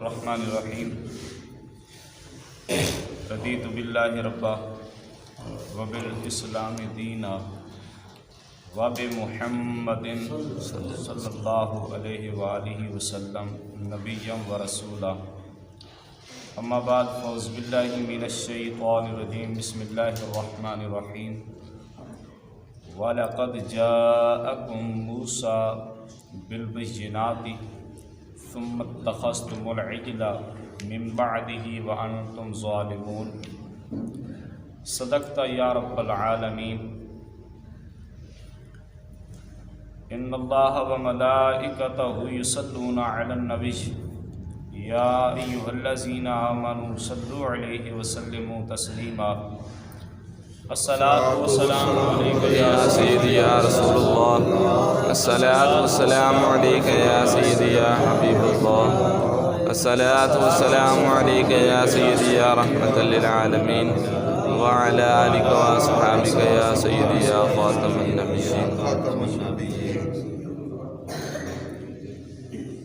الرحمن الرحیم رضیت باللہ ربا وبالاسلام دینا وبمحمد صلی اللہ علیہ وآلہ وسلم نبیا ورسولا اما بعد فاعوذ باللہ من الشیطان الرجیم بسم اللہ الرحمن الرحیم وَلَقَدْ جَاءَكُم مُوسَىٰ بِالْبَيِّنَاتِ ثُمَّ اتَّخَذْتُمُ الْعِجْلَ مِن بَعْدِهِ وَأَنْتُمْ ظَالِمُونَ صدقت یا رب العالمین ان اللہ وملائکتہ یصلون علی النبی یا ایہا الذین آمنوا صلوا علیہ وسلموا تسلیما الصلاة والسلام علیکہ یا سیدی یا رسول اللہ، الصلاة والسلام علیکہ یا سیدی یا حبیب اللہ، الصلاة والسلام علیکہ یا سیدی یا رحمت للعالمین وعلی آلک و اصحابک یا سیدی یا خاتم النبیین۔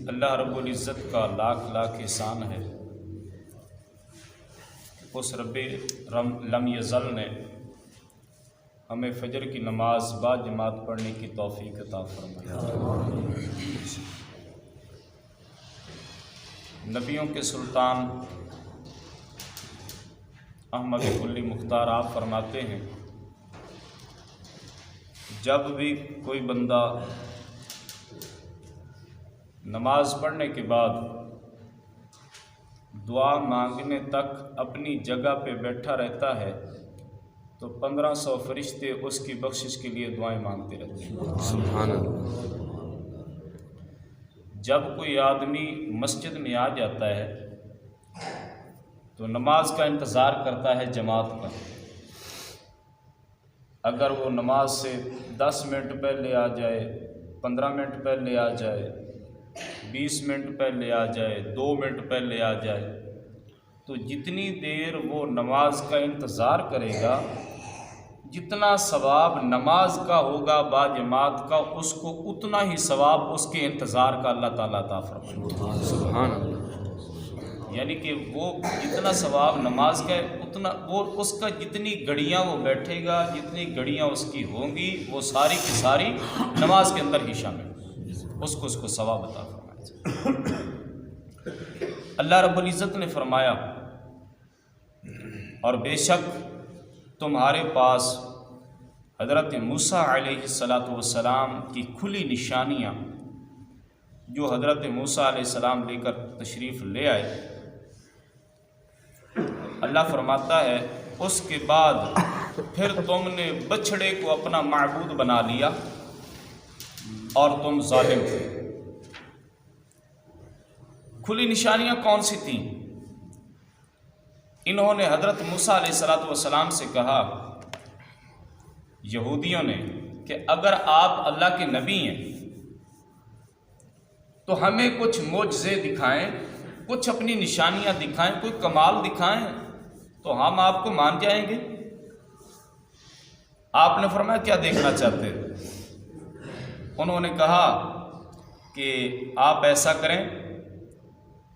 اللہ رب العزت کا لاکھ لاکھ احسان ہے، اس رب لم یزل نے ہمیں فجر کی نماز با جماعت پڑھنے کی توفیق عطا فرمائی۔ نبیوں کے سلطان احمد کلی مختار آپ فرماتے ہیں، جب بھی کوئی بندہ نماز پڑھنے کے بعد دعا مانگنے تک اپنی جگہ پہ بیٹھا رہتا ہے تو 1500 فرشتے اس کی بخشش کے لیے دعائیں مانگتے رہتے ہیں۔ سبحان اللہ۔ جب کوئی آدمی مسجد میں آ جاتا ہے تو نماز کا انتظار کرتا ہے جماعت کا۔ اگر وہ نماز سے 10 منٹ پہلے آ جائے، 15 منٹ پہلے آ جائے، 20 منٹ پہلے آ جائے، 2 منٹ پہلے آ جائے، تو جتنی دیر وہ نماز کا انتظار کرے گا، جتنا ثواب نماز کا ہوگا با جماعت کا، اس کو اتنا ہی ثواب اس کے انتظار کا اللہ تعالیٰ عطا فرمائے گا۔ سبحان اللہ۔ یعنی کہ وہ جتنا ثواب نماز کا ہے اتنا وہ اس کا جتنی گھڑیاں وہ بیٹھے گا، جتنی گھڑیاں اس کی ہوں گی، وہ ساری کی ساری نماز کے اندر ہی شامل، اس کو ثواب عطا فرمائے۔ اللہ رب العزت نے فرمایا، اور بے شک تمہارے پاس حضرت موسیٰ علیہ السلام کی کھلی نشانیاں جو حضرت موسیٰ علیہ السلام لے کر تشریف لے آئے، اللہ فرماتا ہے اس کے بعد پھر تم نے بچھڑے کو اپنا معبود بنا لیا اور تم ظالم تھے۔ کھلی نشانیاں کون سی تھیں؟ انہوں نے حضرت موسیٰ علیہ السلام سے کہا، یہودیوں نے، کہ اگر آپ اللہ کے نبی ہیں تو ہمیں کچھ معجزے دکھائیں، کچھ اپنی نشانیاں دکھائیں، کوئی کمال دکھائیں تو ہم آپ کو مان جائیں گے۔ آپ نے فرمایا کیا دیکھنا چاہتے ہیں؟ انہوں نے کہا کہ آپ ایسا کریں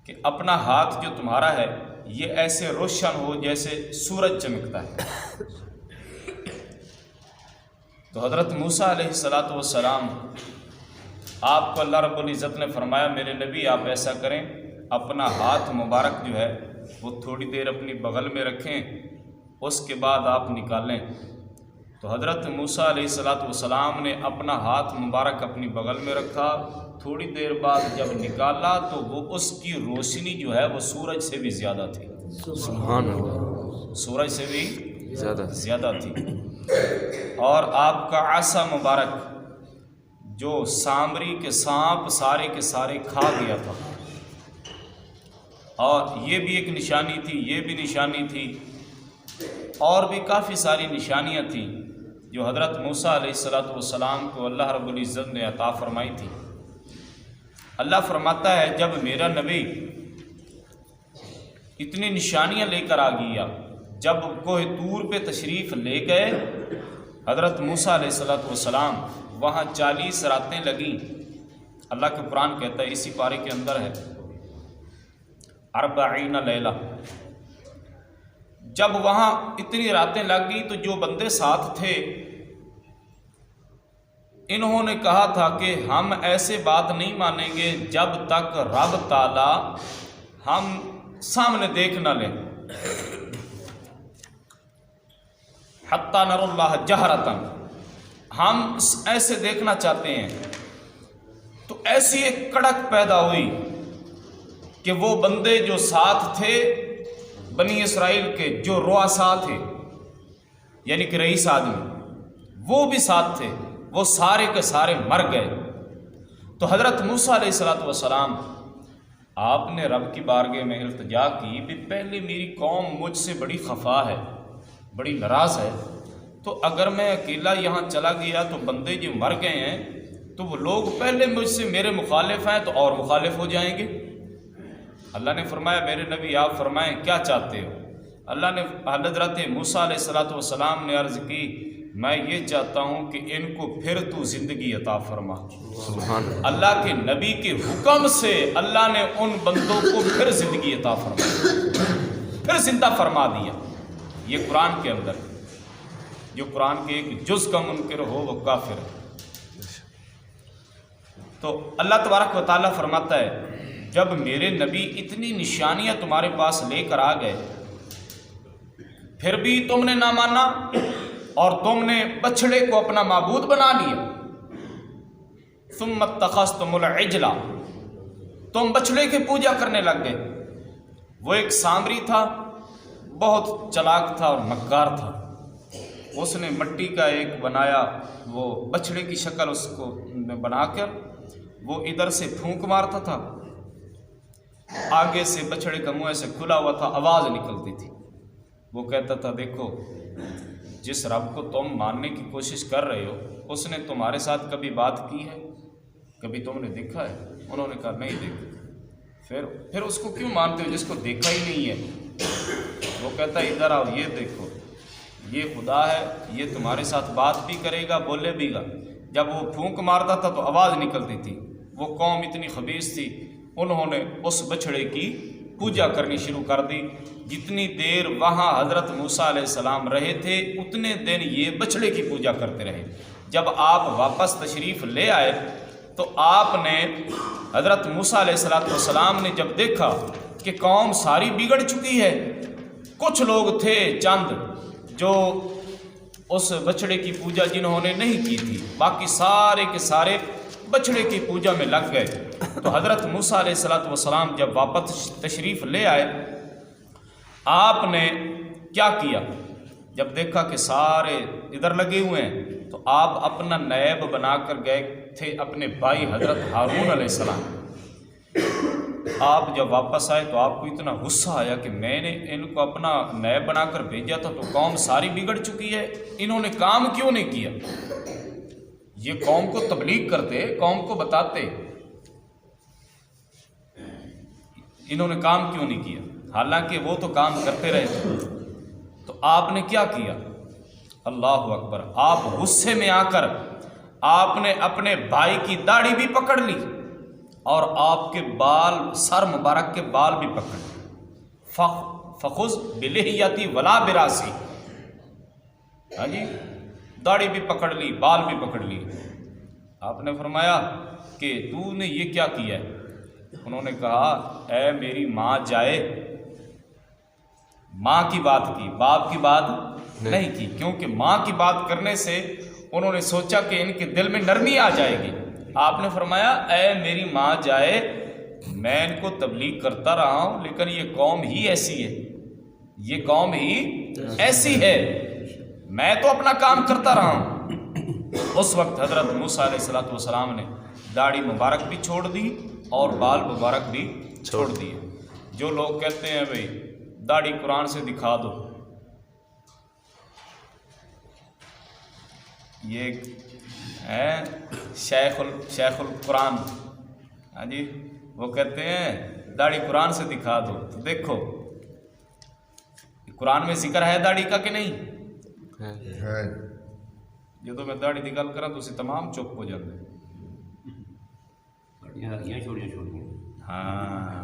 کہ اپنا ہاتھ جو تمہارا ہے یہ ایسے روشن ہو جیسے سورج چمکتا ہے۔ تو حضرت موسیٰ علیہ السلام آپ کو اللہ رب العزت نے فرمایا، میرے نبی آپ ایسا کریں، اپنا ہاتھ مبارک جو ہے وہ تھوڑی دیر اپنی بغل میں رکھیں، اس کے بعد آپ نکالیں۔ تو حضرت موسیٰ علیہ السلام نے اپنا ہاتھ مبارک اپنی بغل میں رکھا، تھوڑی دیر بعد جب نکالا تو وہ اس کی روشنی جو ہے وہ سورج سے بھی زیادہ تھی۔ سبحان اللہ۔ سورج سے بھی زیادہ تھی۔ اور آپ کا عصا مبارک جو سامری کے سانپ سارے کے سارے کھا گیا تھا، اور یہ بھی ایک نشانی تھی، یہ بھی نشانی تھی، اور بھی کافی ساری نشانیاں تھیں جو حضرت موسیٰ علیہ السلام کو اللہ رب العزت نے عطا فرمائی تھی۔ اللہ فرماتا ہے جب میرا نبی اتنی نشانیاں لے کر آ گیا، جب کوہ طور پہ تشریف لے گئے حضرت موسیٰ علیہ السلام، وہاں 40 راتیں لگیں۔ اللہ کا قرآن کہتا ہے، اسی پارے کے اندر ہے، 40 لیلہ۔ جب وہاں اتنی راتیں لگ گئی تو جو بندے ساتھ تھے انہوں نے کہا تھا کہ ہم ایسے بات نہیں مانیں گے جب تک رب تعالی ہم سامنے دیکھ نہ لیں، حتی نر اللہ جہرتاً، ہم ایسے دیکھنا چاہتے ہیں۔ تو ایسی ایک کڑک پیدا ہوئی کہ وہ بندے جو ساتھ تھے بنی اسرائیل کے، جو رؤساء تھے یعنی کہ رئیس آدمی، وہ بھی ساتھ تھے، وہ سارے کے سارے مر گئے۔ تو حضرت موسیٰ علیہ السلام آپ نے رب کی بارگاہ میں التجا کی بھی پہلے میری قوم مجھ سے بڑی خفا ہے، بڑی ناراض ہے، تو اگر میں اکیلا یہاں چلا گیا تو بندے جو مر گئے ہیں تو وہ لوگ پہلے مجھ سے میرے مخالف ہیں تو اور مخالف ہو جائیں گے۔ اللہ نے فرمایا میرے نبی آپ فرمائیں کیا چاہتے ہو؟ اللہ نے حضرت موسیٰ علیہ السلام نے عرض کی میں یہ چاہتا ہوں کہ ان کو پھر تو زندگی عطا فرما۔ سبحان اللہ کے نبی کے حکم سے اللہ نے ان بندوں کو پھر زندگی عطا فرما، پھر زندہ فرما دیا۔ یہ قرآن کے اندر، جو قرآن کے ایک جز کا منکر ہو وہ کافر ہے۔ تو اللہ تبارک و تعالیٰ فرماتا ہے جب میرے نبی اتنی نشانیاں تمہارے پاس لے کر آ گئے پھر بھی تم نے نہ مانا اور تم نے بچھڑے کو اپنا معبود بنا لیا، ثم اتخذتم العجل، تم بچھڑے کی پوجا کرنے لگ گئے۔ وہ ایک سامری تھا، بہت چلاک تھا اور مکار تھا، اس نے مٹی کا ایک بنایا، وہ بچھڑے کی شکل اس کو بنا کر وہ ادھر سے پھونک مارتا تھا، آگے سے بچھڑے کا منہ ایسے کھلا ہوا تھا، آواز نکلتی تھی۔ وہ کہتا تھا دیکھو جس رب کو تم ماننے کی کوشش کر رہے ہو اس نے تمہارے ساتھ کبھی بات کی ہے؟ کبھی تم نے دیکھا ہے؟ انہوں نے کہا نہیں دیکھا۔ پھر اس کو کیوں مانتے ہو جس کو دیکھا ہی نہیں ہے؟ وہ کہتا ہے ادھر آؤ، یہ دیکھو یہ خدا ہے، یہ تمہارے ساتھ بات بھی کرے گا بولے بھی گا۔ جب وہ پھونک مارتا تھا تو آواز نکلتی تھی۔ وہ قوم اتنی خبیث تھی، انہوں نے اس بچھڑے کی پوجا کرنی شروع کر دی۔ جتنی دیر وہاں حضرت موسیٰ علیہ السلام رہے تھے اتنے دن یہ بچھڑے کی پوجا کرتے رہے۔ جب آپ واپس تشریف لے آئے تو آپ نے حضرت موسیٰ علیہ السلام نے جب دیکھا کہ قوم ساری بگڑ چکی ہے، کچھ لوگ تھے چند جو اس بچھڑے کی پوجا جنہوں نے نہیں کی تھی، باقی سارے کے سارے بچھڑے کی پوجا میں لگ گئے۔ تو حضرت موسیٰ علیہ السلام جب واپس تشریف لے آئے آپ نے کیا کیا؟ جب دیکھا کہ سارے ادھر لگے ہوئے ہیں تو آپ اپنا نائب بنا کر گئے تھے اپنے بھائی حضرت ہارون علیہ السلام۔ آپ جب واپس آئے تو آپ کو اتنا غصہ آیا کہ میں نے ان کو اپنا نائب بنا کر بھیجا تھا تو قوم ساری بگڑ چکی ہے، انہوں نے کام کیوں نہیں کیا؟ یہ قوم کو تبلیغ کرتے، قوم کو بتاتے، انہوں نے کام کیوں نہیں کیا؟ حالانکہ وہ تو کام کرتے رہے تھے۔ تو آپ نے کیا کیا؟ اللہ اکبر، آپ غصے میں آ کر آپ نے اپنے بھائی کی داڑھی بھی پکڑ لی اور آپ کے بال، سر مبارک کے بال بھی پکڑ لی۔ فخذ بلحیتی ولا براسی، ہاں جی، داڑھی بھی پکڑ لی، بال بھی پکڑ لی۔ آپ نے فرمایا کہ تو نے یہ کیا کیا ہے؟ انہوں نے کہا اے میری ماں جائے، ماں کی بات کی، باپ کی بات نہیں کی، کیونکہ ماں کی بات کرنے سے انہوں نے سوچا کہ ان کے دل میں نرمی آ جائے گی۔ آپ نے فرمایا اے میری ماں جائے، میں ان کو تبلیغ کرتا رہا ہوں لیکن یہ قوم ہی ایسی ہے، یہ قوم ہی ایسی ہے، میں تو اپنا کام کرتا رہا ہوں۔ اس وقت حضرت موسیٰ علیہ السلام نے داڑھی مبارک بھی چھوڑ دی اور بال مبارک بھی چھوڑ دیے۔ جو لوگ کہتے ہیں بھئی داڑھی قرآن سے دکھا دو، یہ ہے شیخ القرآن، ہاں جی، وہ کہتے ہیں داڑھی قرآن سے دکھا دو۔ تو دیکھو قرآن میں ذکر ہے داڑھی کا کہ نہیں ہے؟ جدو میں داڑھی دی گل کراں تو اسی تمام چپ ہو جاندے۔ ہاں